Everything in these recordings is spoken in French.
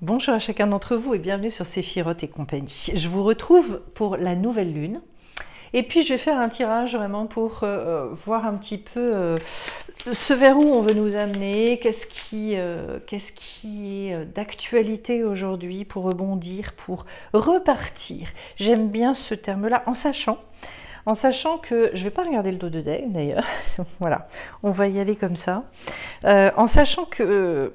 Bonjour à chacun d'entre vous et bienvenue sur Séphiroth et compagnie. Je vous retrouve pour la nouvelle lune. Et puis je vais faire un tirage vraiment pour voir un petit peu ce vers où on veut nous amener, qu'est-ce qui est d'actualité aujourd'hui pour rebondir, pour repartir. J'aime bien ce terme-là en sachant que, je ne vais pas regarder le dos de Dave d'ailleurs, voilà, on va y aller comme ça, en sachant que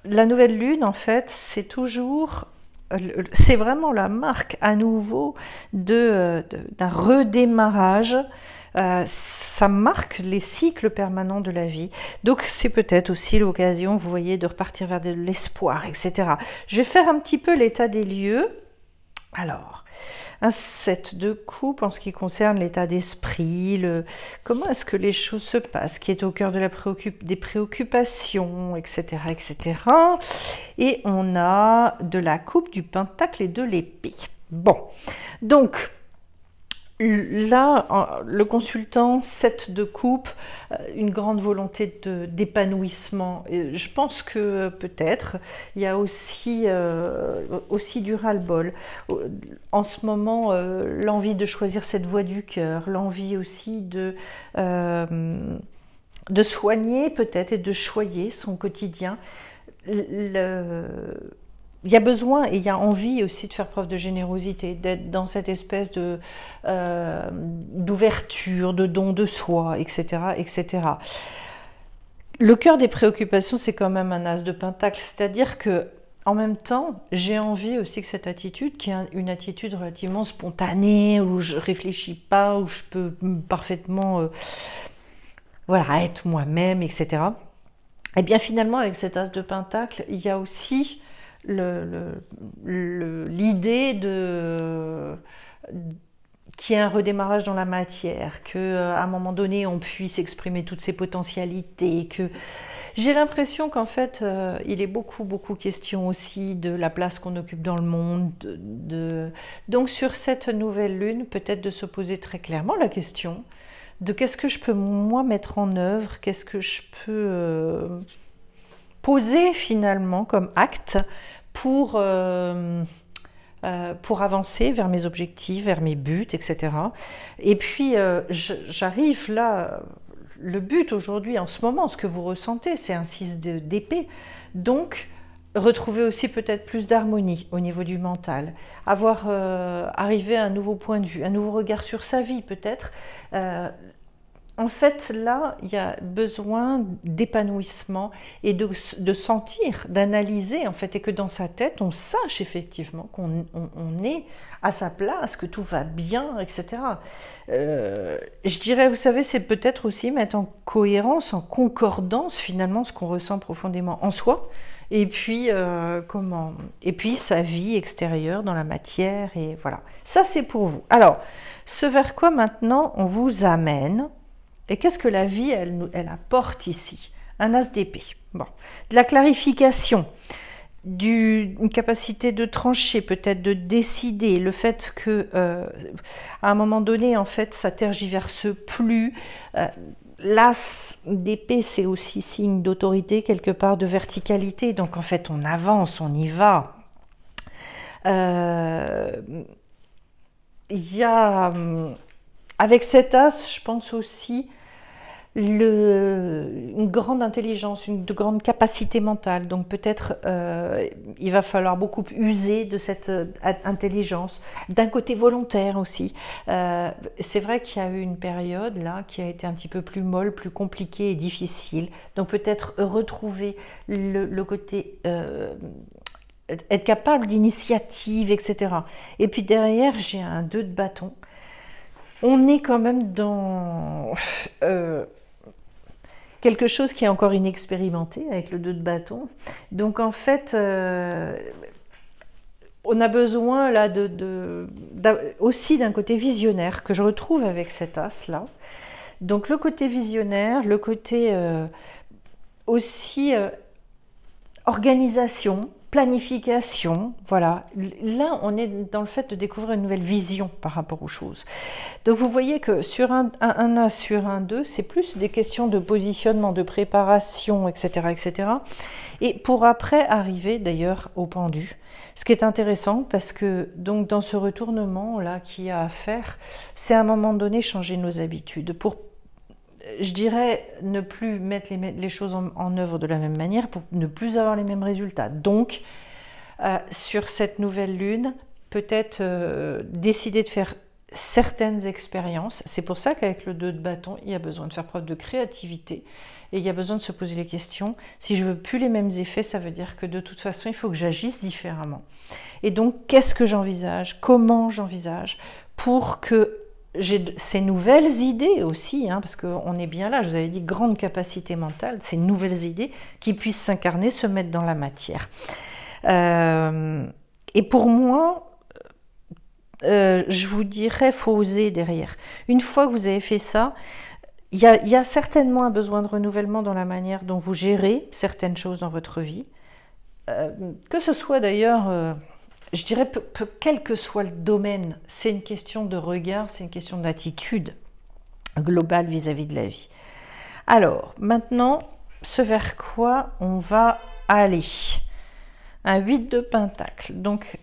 la nouvelle lune, en fait, c'est vraiment la marque à nouveau d'un redémarrage. Ça marque les cycles permanents de la vie. Donc c'est peut-être aussi l'occasion, vous voyez, de repartir vers de l'espoir, etc. Je vais faire un petit peu l'état des lieux. Alors, un 7 de coupe en ce qui concerne l'état d'esprit, comment est-ce que les choses se passent, qui est au cœur de des préoccupations, etc., etc. Et on a de la coupe, du pentacle et de l'épée. Bon, donc là, le consultant, 7 de coupe, une grande volonté d'épanouissement. Je pense que peut-être il y a aussi du ras-le-bol. En ce moment, l'envie de choisir cette voie du cœur, l'envie aussi de soigner peut-être et de choyer son quotidien. Il y a besoin et il y a envie aussi de faire preuve de générosité, d'être dans cette espèce d'ouverture, de don de soi, etc., etc. Le cœur des préoccupations, c'est quand même un as de pentacle, c'est-à-dire que en même temps, j'ai envie aussi que cette attitude, qui est une attitude relativement spontanée, où je réfléchis pas, où je peux parfaitement voilà, être moi-même, etc. Et bien finalement, avec cet as de pentacle, il y a aussi l'idée qu'il y ait un redémarrage dans la matière, qu'à un moment donné on puisse exprimer toutes ses potentialités, que j'ai l'impression qu'en fait il est beaucoup question aussi de la place qu'on occupe dans le monde, donc sur cette nouvelle lune, peut-être de se poser très clairement la question de qu'est-ce que je peux moi mettre en œuvre, qu'est-ce que je peux poser finalement comme acte pour avancer vers mes objectifs, vers mes buts, etc. Et puis j'arrive là, le but aujourd'hui, en ce moment, ce que vous ressentez, c'est un 6 d'épée. Donc, retrouver aussi peut-être plus d'harmonie au niveau du mental, arriver à un nouveau point de vue, un nouveau regard sur sa vie peut-être. En fait, là, il y a besoin d'épanouissement et de sentir, d'analyser, en fait, et que dans sa tête, on sache effectivement qu'on est à sa place, que tout va bien, etc. Je dirais, vous savez, c'est peut-être aussi mettre en cohérence, en concordance, finalement, ce qu'on ressent profondément en soi, et puis, et puis sa vie extérieure dans la matière, et voilà. Ça, c'est pour vous. Alors, ce vers quoi maintenant on vous amène. Et qu'est-ce que la vie, elle apporte ici? Un as d'épée. Bon. De la clarification, une capacité de trancher, peut-être de décider, le fait que à un moment donné, en fait, ça tergiverse plus. L'as d'épée, c'est aussi signe d'autorité, quelque part de verticalité. Donc, en fait, on avance, on y va. Il y a... Avec cet as, je pense aussi une grande intelligence, une grande capacité mentale. Donc peut-être il va falloir beaucoup user de cette intelligence, d'un côté volontaire aussi. C'est vrai qu'il y a eu une période là qui a été un petit peu plus molle, plus compliquée et difficile. Donc peut-être retrouver le côté... être capable d'initiative, etc. Et puis derrière, j'ai un 2 de bâton. On est quand même dans quelque chose qui est encore inexpérimenté avec le 2 de bâton. Donc en fait, on a besoin là aussi d'un côté visionnaire que je retrouve avec cet as là. Donc le côté visionnaire, le côté aussi organisation. planification, voilà. Là, on est dans le fait de découvrir une nouvelle vision par rapport aux choses. Donc, vous voyez que sur un as sur un 2, c'est plus des questions de positionnement, de préparation, etc., etc. Et pour après arriver d'ailleurs au pendu. Ce qui est intéressant parce que donc dans ce retournement là qu'il y a à faire, c'est à un moment donné changer nos habitudes pour, je dirais, ne plus mettre les choses en œuvre de la même manière pour ne plus avoir les mêmes résultats. Donc, sur cette nouvelle lune, peut-être décider de faire certaines expériences. C'est pour ça qu'avec le 2 de bâton, il y a besoin de faire preuve de créativité et il y a besoin de se poser les questions. Si je veux plus les mêmes effets, ça veut dire que de toute façon, il faut que j'agisse différemment. Et donc, qu'est-ce que j'envisage? Comment j'envisage pour que j'ai ces nouvelles idées aussi, hein, parce qu'on est bien là, je vous avais dit, grande capacité mentale, ces nouvelles idées qui puissent s'incarner, se mettre dans la matière. Et pour moi, je vous dirais, faut oser derrière. Une fois que vous avez fait ça, il y a certainement un besoin de renouvellement dans la manière dont vous gérez certaines choses dans votre vie. Que ce soit d'ailleurs, je dirais, quel que soit le domaine, c'est une question de regard, c'est une question d'attitude globale vis-à-vis de la vie. Alors, maintenant, ce vers quoi on va aller? Un 8 de pentacle, donc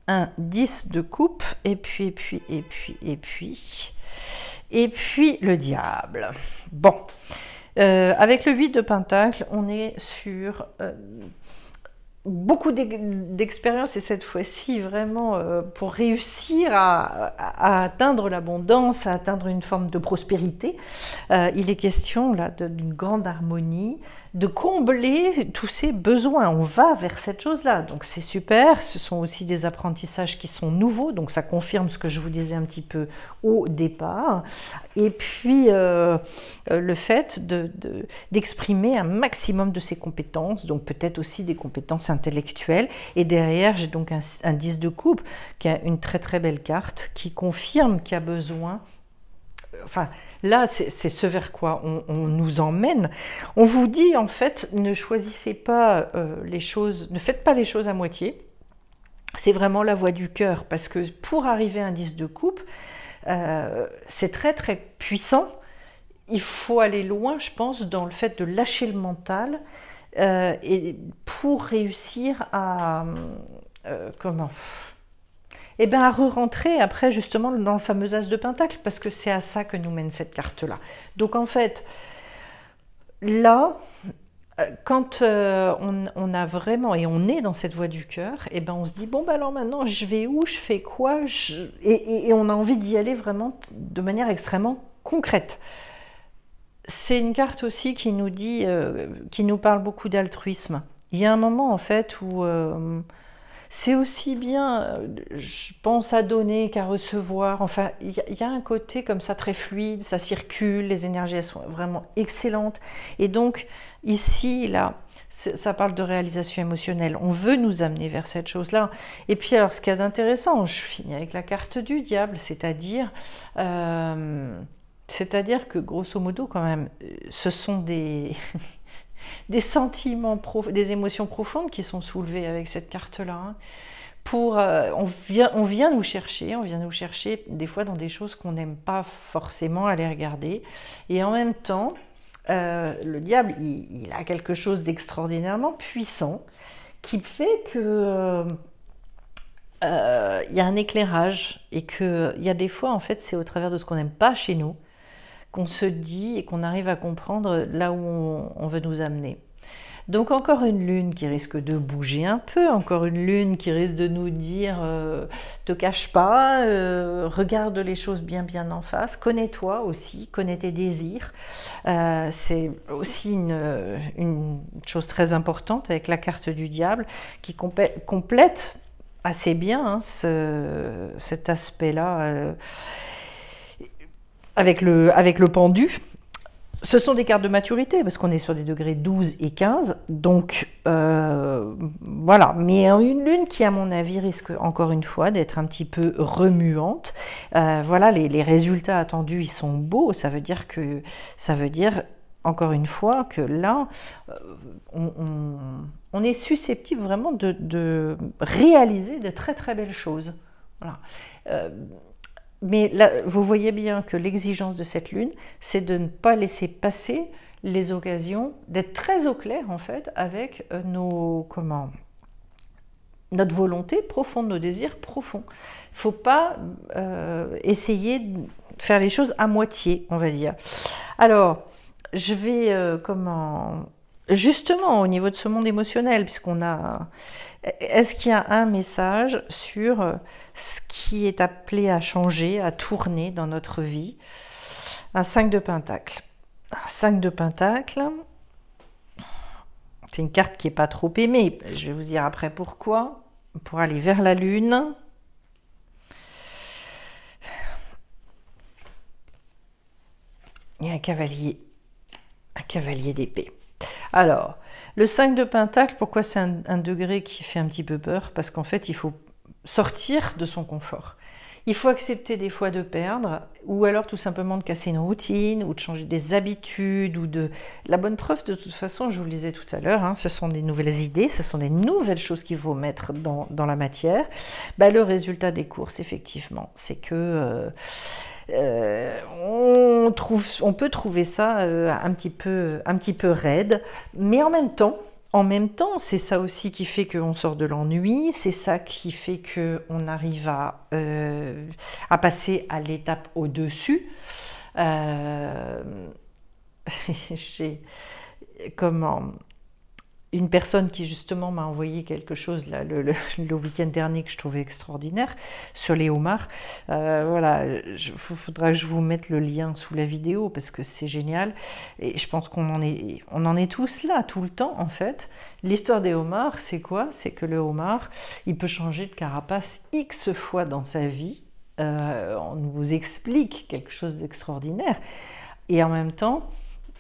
un 10 de coupe, et puis le diable. Bon, avec le 8 de pentacle, on est sur beaucoup d'expériences et cette fois-ci vraiment pour réussir à atteindre l'abondance, à atteindre une forme de prospérité. Il est question là d'une grande harmonie, de combler tous ces besoins. On va vers cette chose-là, donc c'est super. Ce sont aussi des apprentissages qui sont nouveaux, donc ça confirme ce que je vous disais un petit peu au départ. Et puis le fait d'exprimer un maximum de ses compétences, donc peut-être aussi des compétences intellectuelles. Et derrière, j'ai donc un 10 de coupe, qui a une très très belle carte, qui confirme qu'il y a besoin. Enfin, là, c'est ce vers quoi on nous emmène. On vous dit, en fait, ne choisissez pas les choses, ne faites pas les choses à moitié. C'est vraiment la voie du cœur, parce que pour arriver à un 10 de coupe, c'est très très puissant. Il faut aller loin, je pense, dans le fait de lâcher le mental et pour réussir à eh bien, à re-rentrer après justement dans le fameux as de pentacle, parce que c'est à ça que nous mène cette carte-là. Donc en fait, là, quand on a vraiment, et on est dans cette voie du cœur, et ben on se dit, bon, ben alors maintenant, je vais où, je fais quoi, et on a envie d'y aller vraiment de manière extrêmement concrète. C'est une carte aussi qui nous dit, qui nous parle beaucoup d'altruisme. Il y a un moment en fait où c'est aussi bien, je pense, à donner qu'à recevoir. Enfin, il y a un côté comme ça très fluide, ça circule, les énergies elles sont vraiment excellentes. Et donc ici, là, ça parle de réalisation émotionnelle. On veut nous amener vers cette chose-là. Et puis alors, ce qu'il y a d'intéressant, je finis avec la carte du diable, c'est-à-dire que grosso modo, quand même, ce sont des sentiments, des émotions profondes qui sont soulevées avec cette carte-là. Hein. On vient nous chercher des fois dans des choses qu'on n'aime pas forcément aller regarder. Et en même temps, le diable, il a quelque chose d'extraordinairement puissant qui fait que y a un éclairage et qu'il y a des fois, en fait, c'est au travers de ce qu'on n'aime pas chez nous qu'on se dit et qu'on arrive à comprendre là où on veut nous amener. Donc encore une lune qui risque de bouger un peu, encore une lune qui risque de nous dire te cache pas, regarde les choses bien en face, connais-toi aussi, connais tes désirs. C'est aussi une chose très importante avec la carte du diable qui complète assez bien hein, cet aspect-là. Avec le pendu, ce sont des cartes de maturité, parce qu'on est sur des degrés 12 et 15, donc voilà. Mais une lune qui, à mon avis, risque encore une fois d'être un petit peu remuante. Voilà, les résultats attendus, ils sont beaux, ça veut dire encore une fois que là, on est susceptible vraiment de réaliser de très très belles choses. Voilà. Mais là, vous voyez bien que l'exigence de cette lune, c'est de ne pas laisser passer les occasions, d'être très au clair en fait avec notre volonté profonde, nos désirs profonds. Il ne faut pas essayer de faire les choses à moitié, on va dire. Alors, je vais justement au niveau de ce monde émotionnel, puisqu'on a... Est-ce qu'il y a un message sur ce qui est appelé à changer, à tourner dans notre vie? Un 5 de Pentacle. Un 5 de Pentacle, c'est une carte qui n'est pas trop aimée. Je vais vous dire après pourquoi. Pour aller vers la Lune. Il y a un cavalier d'épée. Alors, le 5 de Pentacle, pourquoi c'est un degré qui fait un petit peu peur? Parce qu'en fait, il faut sortir de son confort. Il faut accepter des fois de perdre, ou alors tout simplement de casser une routine, ou de changer des habitudes, ou de... La bonne preuve, de toute façon, je vous le disais tout à l'heure, hein, ce sont des nouvelles idées, ce sont des nouvelles choses qu'il faut mettre dans la matière. Bah, le résultat des courses, effectivement, c'est que... on peut trouver ça un petit peu raide, mais en même temps, c'est ça aussi qui fait qu'on sort de l'ennui, c'est ça qui fait qu'on arrive à passer à l'étape au-dessus. J'ai une personne qui justement m'a envoyé quelque chose là, le week-end dernier que je trouvais extraordinaire sur les homards. Voilà, faudra que je vous mette le lien sous la vidéo parce que c'est génial. Et je pense qu'on en est tous là tout le temps en fait. L'histoire des homards, c'est quoi? C'est que le homard, il peut changer de carapace X fois dans sa vie. On nous explique quelque chose d'extraordinaire. Et en même temps,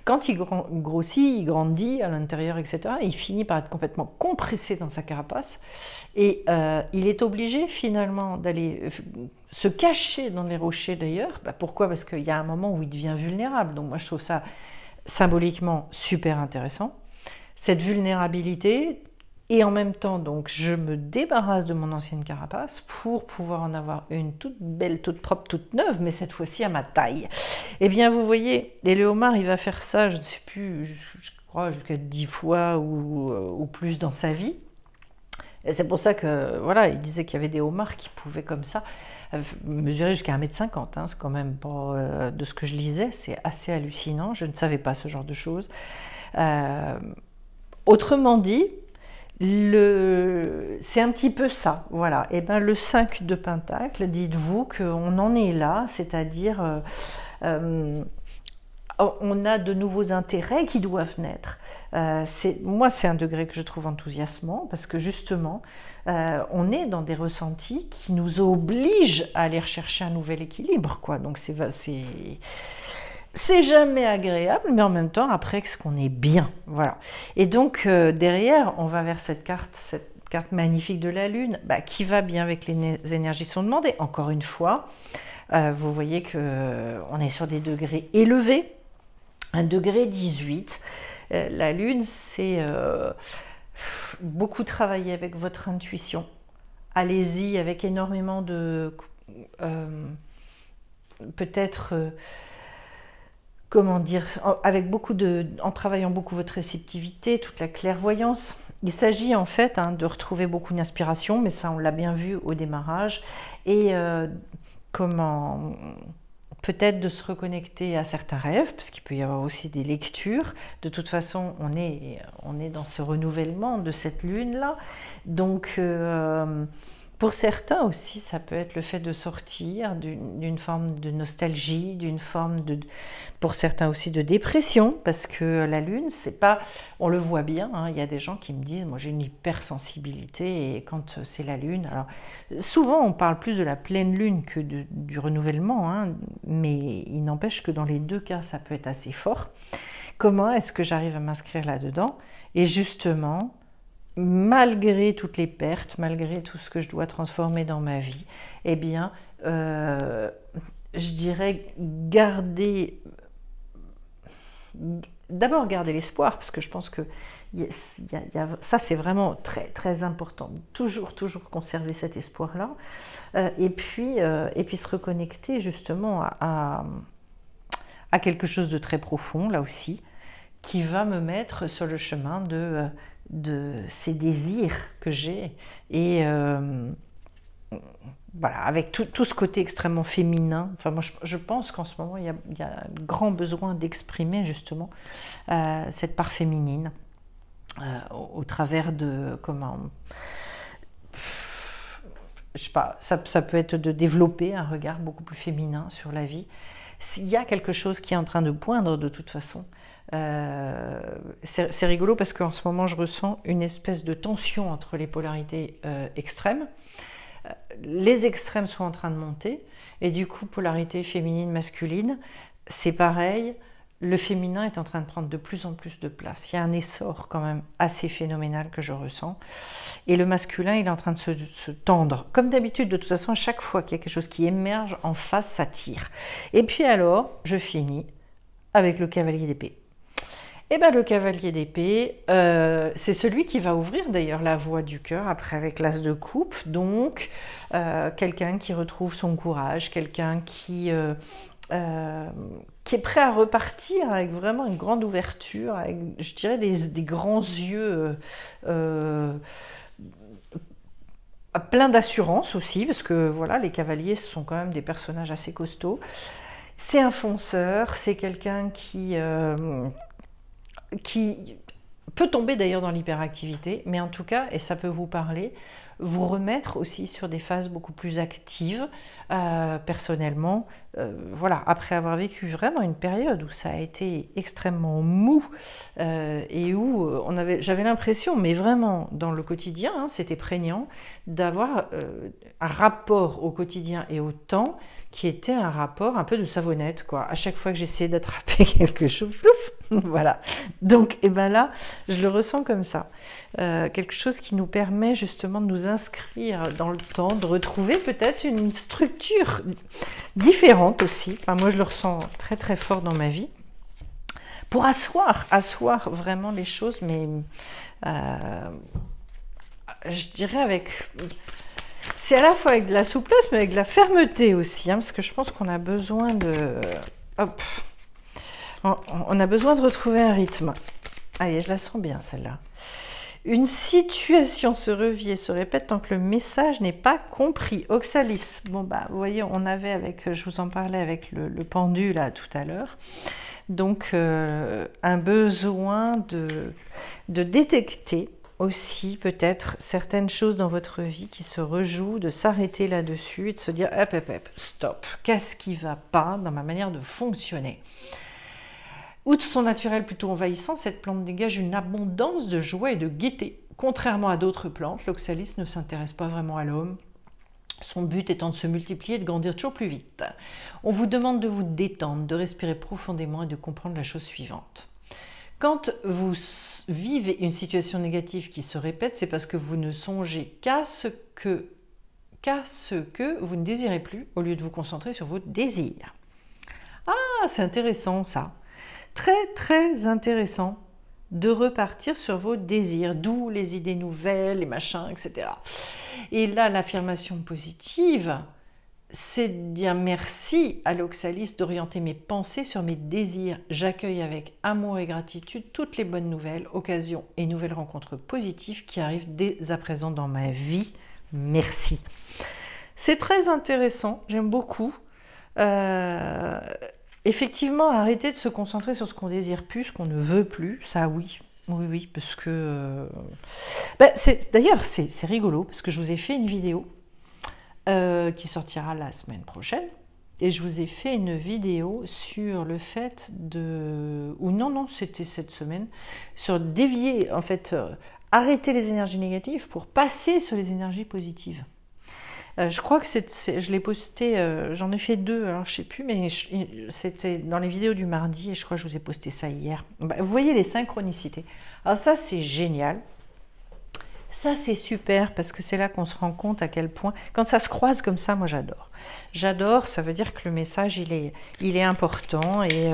quand il grossit, il grandit à l'intérieur, etc., il finit par être complètement compressé dans sa carapace et il est obligé finalement d'aller se cacher dans les rochers d'ailleurs. Bah, pourquoi? Parce qu'il y a un moment où il devient vulnérable. Donc moi je trouve ça symboliquement super intéressant. Cette vulnérabilité, et en même temps, donc, je me débarrasse de mon ancienne carapace pour pouvoir en avoir une toute belle, toute propre, toute neuve, mais cette fois-ci à ma taille. Eh bien, vous voyez, et le homard, il va faire ça, je ne sais plus, je crois, jusqu'à 10 fois ou plus dans sa vie. Et c'est pour ça que, voilà, il disait qu'il y avait des homards qui pouvaient comme ça mesurer jusqu'à 1,50 m. Hein, c'est quand même pas... de ce que je lisais, c'est assez hallucinant. Je ne savais pas ce genre de choses. Autrement dit, c'est un petit peu ça, voilà. Et ben le 5 de Pentacle, dites-vous qu'on en est là, c'est-à-dire on a de nouveaux intérêts qui doivent naître. Moi, c'est un degré que je trouve enthousiasmant parce que justement, on est dans des ressentis qui nous obligent à aller rechercher un nouvel équilibre, quoi. Donc c'est jamais agréable, mais en même temps, après, est-ce qu'on est bien? Voilà. Et donc, derrière, on va vers cette carte magnifique de la Lune, qui va bien avec les énergies qui sont demandées. Encore une fois, vous voyez qu'on est sur des degrés élevés. Un degré 18. La Lune, c'est beaucoup travailler avec votre intuition. Allez-y avec énormément de... peut-être... comment dire, en travaillant beaucoup votre réceptivité, toute la clairvoyance. Il s'agit en fait de retrouver beaucoup d'inspiration, mais ça on l'a bien vu au démarrage, et peut-être de se reconnecter à certains rêves, parce qu'il peut y avoir aussi des lectures. De toute façon, on est dans ce renouvellement de cette lune-là, donc... pour certains aussi, ça peut être le fait de sortir d'une forme de nostalgie, d'une forme pour certains aussi de dépression, parce que la Lune, c'est pas, on le voit bien, hein, il y a des gens qui me disent, moi j'ai une hypersensibilité, et quand c'est la Lune, alors souvent on parle plus de la pleine Lune que du renouvellement, hein, mais il n'empêche que dans les deux cas, ça peut être assez fort. Comment est-ce que j'arrive à m'inscrire là-dedans? Et justement, malgré toutes les pertes, malgré tout ce que je dois transformer dans ma vie, eh bien, je dirais d'abord garder l'espoir, parce que je pense qu'il Ça, c'est vraiment très, très important. Toujours, toujours conserver cet espoir-là. Et puis se reconnecter justement à quelque chose de très profond, là aussi, qui va me mettre sur le chemin de ces désirs que j'ai. Et voilà, avec tout ce côté extrêmement féminin. Enfin, moi, je pense qu'en ce moment, il y a un grand besoin d'exprimer justement cette part féminine au travers de comment... Je sais pas, ça peut être de développer un regard beaucoup plus féminin sur la vie. S'il y a quelque chose qui est en train de poindre de toute façon, c'est rigolo parce qu'en ce moment je ressens une espèce de tension entre les polarités extrêmes. Les extrêmes sont en train de monter et du coup polarité féminine, masculine, c'est pareil. Le féminin est en train de prendre de plus en plus de place. Il y a un essor quand même assez phénoménal que je ressens. Et le masculin, il est en train de se tendre. Comme d'habitude, de toute façon, à chaque fois qu'il y a quelque chose qui émerge en face, ça tire. Et puis alors, je finis avec le cavalier d'épée. Et bien le cavalier d'épée, c'est celui qui va ouvrir d'ailleurs la voie du cœur après avec l'as de coupe. Donc, quelqu'un qui retrouve son courage, quelqu'un qui est prêt à repartir avec vraiment une grande ouverture, avec, je dirais, des grands yeux plein d'assurance aussi, parce que voilà, les cavaliers sont quand même des personnages assez costauds. C'est un fonceur, c'est quelqu'un qui peut tomber d'ailleurs dans l'hyperactivité, mais en tout cas, et ça peut vous parler, vous remettre aussi sur des phases beaucoup plus actives, personnellement. Voilà, après avoir vécu vraiment une période où ça a été extrêmement mou et où j'avais l'impression, mais vraiment dans le quotidien, hein, c'était prégnant, d'avoir un rapport au quotidien et au temps qui était un rapport un peu de savonnette, quoi. À chaque fois que j'essayais d'attraper quelque chose, plouf, voilà. Donc, et ben là, je le ressens comme ça. Quelque chose qui nous permet justement de nous inscrire dans le temps, de retrouver peut-être une structure différente aussi. Enfin, moi, je le ressens très très fort dans ma vie. Pour asseoir vraiment les choses, mais je dirais avec... C'est à la fois avec de la souplesse, mais avec de la fermeté aussi, hein, parce que je pense qu'on a besoin de... Hop. On a besoin de retrouver un rythme. Allez, je la sens bien, celle-là. Une situation se revit et se répète tant que le message n'est pas compris. Oxalis. Bon, bah, vous voyez, on avait avec... Je vous en parlais avec le pendu, là, tout à l'heure. Donc, un besoin de détecter aussi peut-être certaines choses dans votre vie qui se rejouent, de s'arrêter là-dessus et de se dire hop, hop, hop, stop, qu'est-ce qui ne va pas dans ma manière de fonctionner? Outre son naturel plutôt envahissant, cette plante dégage une abondance de joie et de gaieté. Contrairement à d'autres plantes, l'oxalis ne s'intéresse pas vraiment à l'homme, son but étant de se multiplier et de grandir toujours plus vite. On vous demande de vous détendre, de respirer profondément et de comprendre la chose suivante. Quand vous vivez une situation négative qui se répète, c'est parce que vous ne songez qu'à ce que vous ne désirez plus, au lieu de vous concentrer sur vos désirs. Ah, c'est intéressant ça. Très, très intéressant de repartir sur vos désirs, d'où les idées nouvelles, les machins, etc. Et là, l'affirmation positive, c'est de dire merci à l'oxalis d'orienter mes pensées sur mes désirs. J'accueille avec amour et gratitude toutes les bonnes nouvelles, occasions et nouvelles rencontres positives qui arrivent dès à présent dans ma vie. Merci. C'est très intéressant, j'aime beaucoup. Effectivement, arrêter de se concentrer sur ce qu'on désire plus, ce qu'on ne veut plus, ça oui. Oui, parce que... D'ailleurs, c'est rigolo, parce que je vous ai fait une vidéo qui sortira la semaine prochaine. Et je vous ai fait une vidéo sur le fait de... Ou non, c'était cette semaine. Sur dévier, en fait, arrêter les énergies négatives pour passer sur les énergies positives. Je crois que je l'ai posté, j'en ai fait 2, alors je ne sais plus, mais c'était dans les vidéos du mardi et je crois que je vous ai posté ça hier. Vous voyez les synchronicités. Alors ça, c'est génial. Ça, c'est super parce que c'est là qu'on se rend compte à quel point, quand ça se croise comme ça, moi j'adore. J'adore, ça veut dire que le message, il est important et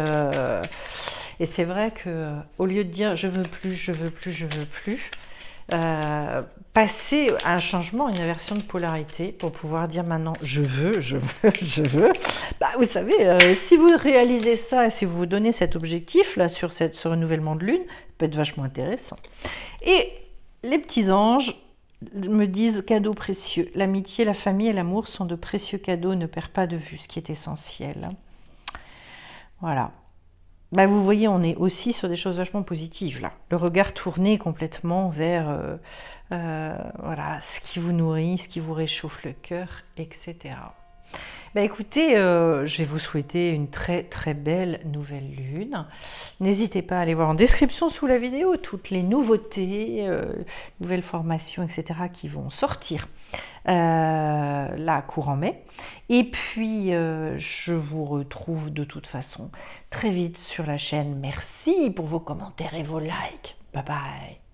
c'est vrai que au lieu de dire je veux plus, je veux plus, je veux plus, passer à un changement, une inversion de polarité pour pouvoir dire maintenant je veux, je veux, je veux. Bah, vous savez, si vous réalisez ça, si vous vous donnez cet objectif là sur ce renouvellement de lune, ça peut être vachement intéressant. Et les petits anges me disent cadeaux précieux. L'amitié, la famille et l'amour sont de précieux cadeaux. Ne perds pas de vue ce qui est essentiel. Voilà. Bah, vous voyez, on est aussi sur des choses vachement positives là. Le regard tourné complètement vers voilà, ce qui vous nourrit, ce qui vous réchauffe le cœur, etc. Bah écoutez, je vais vous souhaiter une très très belle nouvelle lune. N'hésitez pas à aller voir en description sous la vidéo toutes les nouveautés, nouvelles formations, etc. qui vont sortir là courant mai. Et puis, je vous retrouve de toute façon très vite sur la chaîne. Merci pour vos commentaires et vos likes. Bye bye.